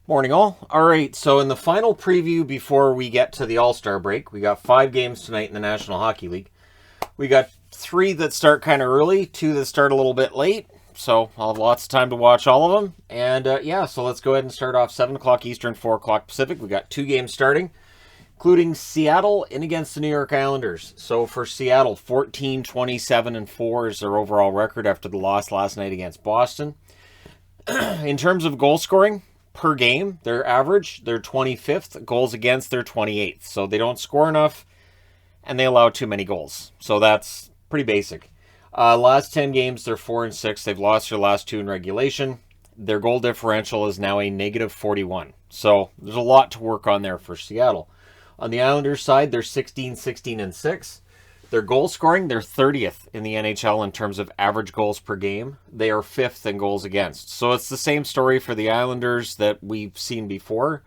Morning all. All right, so in the final preview before we get to the All-Star break, we got 5 games tonight in the National Hockey League. We got 3 that start kind of early, 2 that start a little bit late, so I'll have lots of time to watch all of them. And so let's go ahead and start off 7 o'clock Eastern, 4 o'clock Pacific. We got 2 games starting, including Seattle in against the New York Islanders. So for Seattle, 14-27-4 is their overall record after the loss last night against Boston. In terms of goal scoring per game, their average, they're 25th. Goals against, they're 28th. So they don't score enough, and they allow too many goals. So that's pretty basic. Last 10 games, they're 4-6. They've lost their last 2 in regulation. Their goal differential is now a negative 41. So there's a lot to work on there for Seattle. On the Islanders side, they're 16-16-6. Their goal scoring, they're 30th in the NHL in terms of average goals per game. They are 5th in goals against. So it's the same story for the Islanders that we've seen before.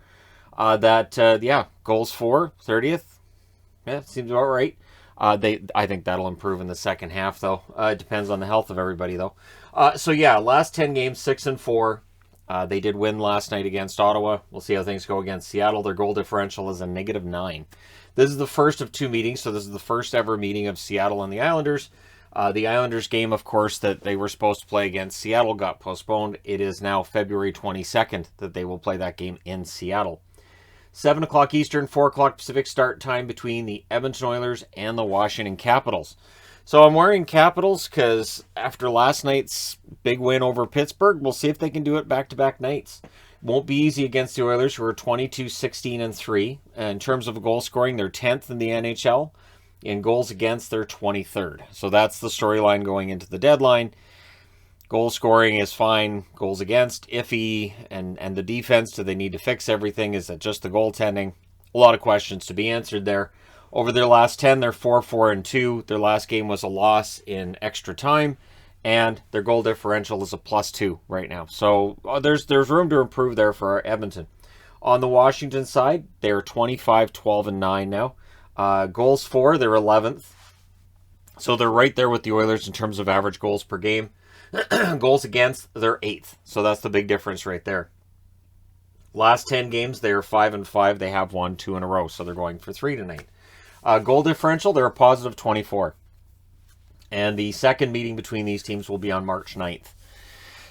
Goals for 30th. Yeah, seems about right. I think that'll improve in the second half, though. It depends on the health of everybody, though. Last 10 games, 6-4. They did win last night against Ottawa. We'll see how things go against Seattle. Their goal differential is a negative 9. This is the first of 2 meetings, so this is the first ever meeting of Seattle and the Islanders. The Islanders game, of course, that they were supposed to play against Seattle got postponed. It is now February 22nd that they will play that game in Seattle. 7 o'clock Eastern, 4 o'clock Pacific start time between the Edmonton Oilers and the Washington Capitals. So I'm wearing Capitals because after last night's big win over Pittsburgh, we'll see if they can do it back-to-back nights. Won't be easy against the Oilers, who are 22-16-3. In terms of goal scoring, they're 10th in the NHL. In goals against, they're 23rd. So that's the storyline going into the deadline. Goal scoring is fine. Goals against, iffy. And the defense, do they need to fix everything? Is it just the goaltending? A lot of questions to be answered there. Over their last 10, they're 4-4-2. Their last game was a loss in extra time. And their goal differential is a +2 right now. So there's room to improve there for Edmonton. On the Washington side, they're 25-12-9 now. Goals for, they're 11th. So they're right there with the Oilers in terms of average goals per game. Goals against, they're 8th. So that's the big difference right there. Last 10 games, they are 5-5. They have won 2 in a row. So they're going for 3 tonight. Goal differential, they're a positive 24. And the second meeting between these teams will be on March 9th.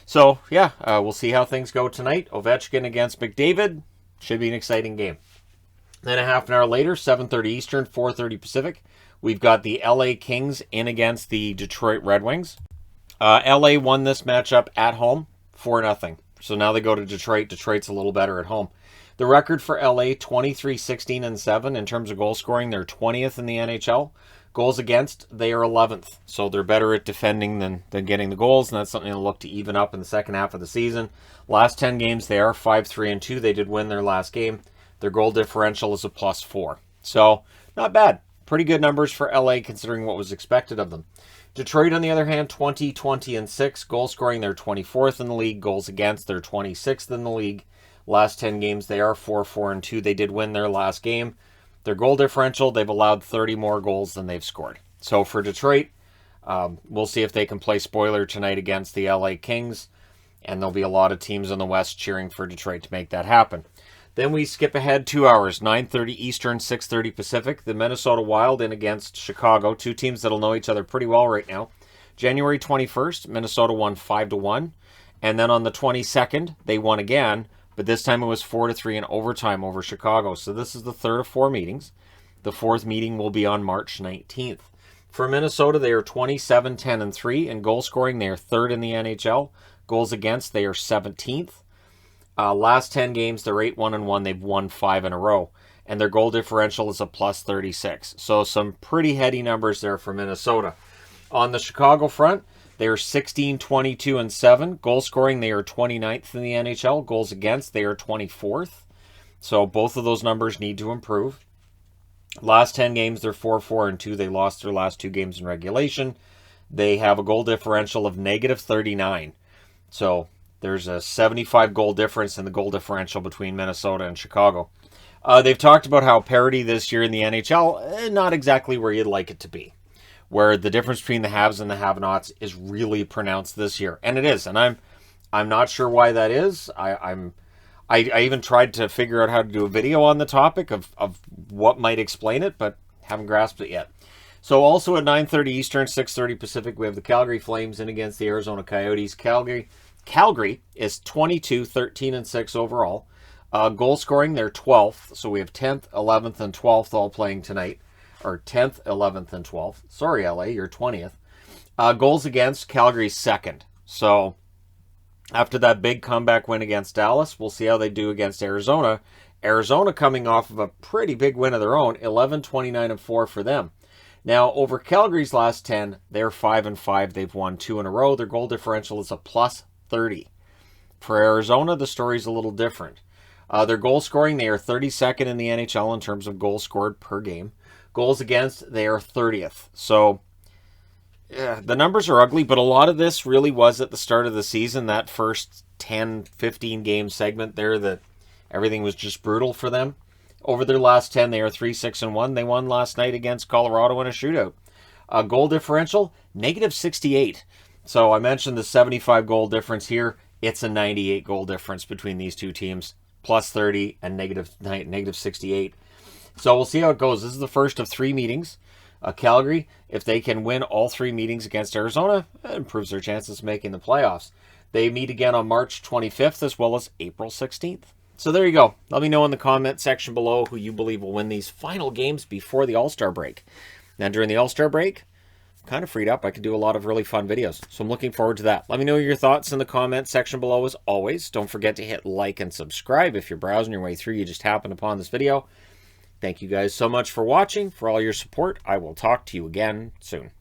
So, we'll see how things go tonight. Ovechkin against McDavid. Should be an exciting game. Then a half an hour later, 7:30 Eastern, 4:30 Pacific, we've got the LA Kings in against the Detroit Red Wings. LA won this matchup at home 4-0. So now they go to Detroit. Detroit's a little better at home. The record for LA, 23-16-7 in terms of goal scoring. They're 20th in the NHL. Goals against, they are 11th. So they're better at defending than getting the goals, and that's something to look to even up in the second half of the season. Last 10 games, they are 5-3-2. They did win their last game. Their goal differential is a +4. So not bad. Pretty good numbers for LA considering what was expected of them. Detroit, on the other hand, 20-20-6. Goal scoring, they're 24th in the league. Goals against, they're 26th in the league. Last 10 games, they are 4-4-2. They did win their last game. Their goal differential, they've allowed 30 more goals than they've scored. So for Detroit, we'll see if they can play spoiler tonight against the LA Kings. And there'll be a lot of teams in the West cheering for Detroit to make that happen. Then we skip ahead 2 hours, 9:30 Eastern, 6:30 Pacific. The Minnesota Wild in against Chicago. 2 teams that'll know each other pretty well right now. January 21st, Minnesota won 5-1. And then on the 22nd, they won again. But this time it was 4-3 in overtime over Chicago. So this is the third of 4 meetings. The fourth meeting will be on March 19th. For Minnesota, they are 27-10-3. In goal scoring, they are 3rd in the NHL. Goals against, they are 17th. Last 10 games, they're 8-1-1. They've won 5 in a row. And their goal differential is a +36. So some pretty heady numbers there for Minnesota. On the Chicago front, they are 16-22-7. Goal scoring, they are 29th in the NHL. Goals against, they are 24th. So both of those numbers need to improve. Last 10 games, they're 4-4-2. They lost their last 2 games in regulation. They have a goal differential of -39. So there's a 75 goal difference in the goal differential between Minnesota and Chicago. They've talked about how parity this year in the NHL, not exactly where you'd like it to be. Where the difference between the haves and the have-nots is really pronounced this year. And it is. And I'm not sure why that is. I even tried to figure out how to do a video on the topic of what might explain it, but haven't grasped it yet. So also at 9:30 Eastern, 6:30 Pacific, we have the Calgary Flames in against the Arizona Coyotes. Calgary is 22-13-6 overall. Goal scoring, they're 12th. So we have 10th, 11th, and 12th all playing tonight. Or 10th, 11th, and 12th. Sorry, LA, you're 20th. Goals against, Calgary's second. So after that big comeback win against Dallas, we'll see how they do against Arizona. Arizona coming off of a pretty big win of their own, 11-29-4 for them. Now, over Calgary's last 10, they're 5-5. They've won 2 in a row. Their goal differential is a plus 30. For Arizona, the story's a little different. Their goal scoring, they are 32nd in the NHL in terms of goals scored per game. Goals against, they are 30th. So, yeah, the numbers are ugly, but a lot of this really was at the start of the season, that first 10, 15 game segment there, that everything was just brutal for them. Over their last 10, they are 3-6-1. They won last night against Colorado in a shootout. Goal differential, negative 68. So I mentioned the 75 goal difference here. It's a 98 goal difference between these two teams. Plus 30 and negative 68. So we'll see how it goes. This is the first of 3 meetings. Calgary, if they can win all 3 meetings against Arizona, it improves their chances of making the playoffs. They meet again on March 25th as well as April 16th. So there you go. Let me know in the comment section below who you believe will win these final games before the All-Star break. Now during the All-Star break, I'm kind of freed up. I can do a lot of really fun videos. So I'm looking forward to that. Let me know your thoughts in the comment section below as always. Don't forget to hit like and subscribe if you're browsing your way through. You just happened upon this video. Thank you guys so much for watching, for all your support. I will talk to you again soon.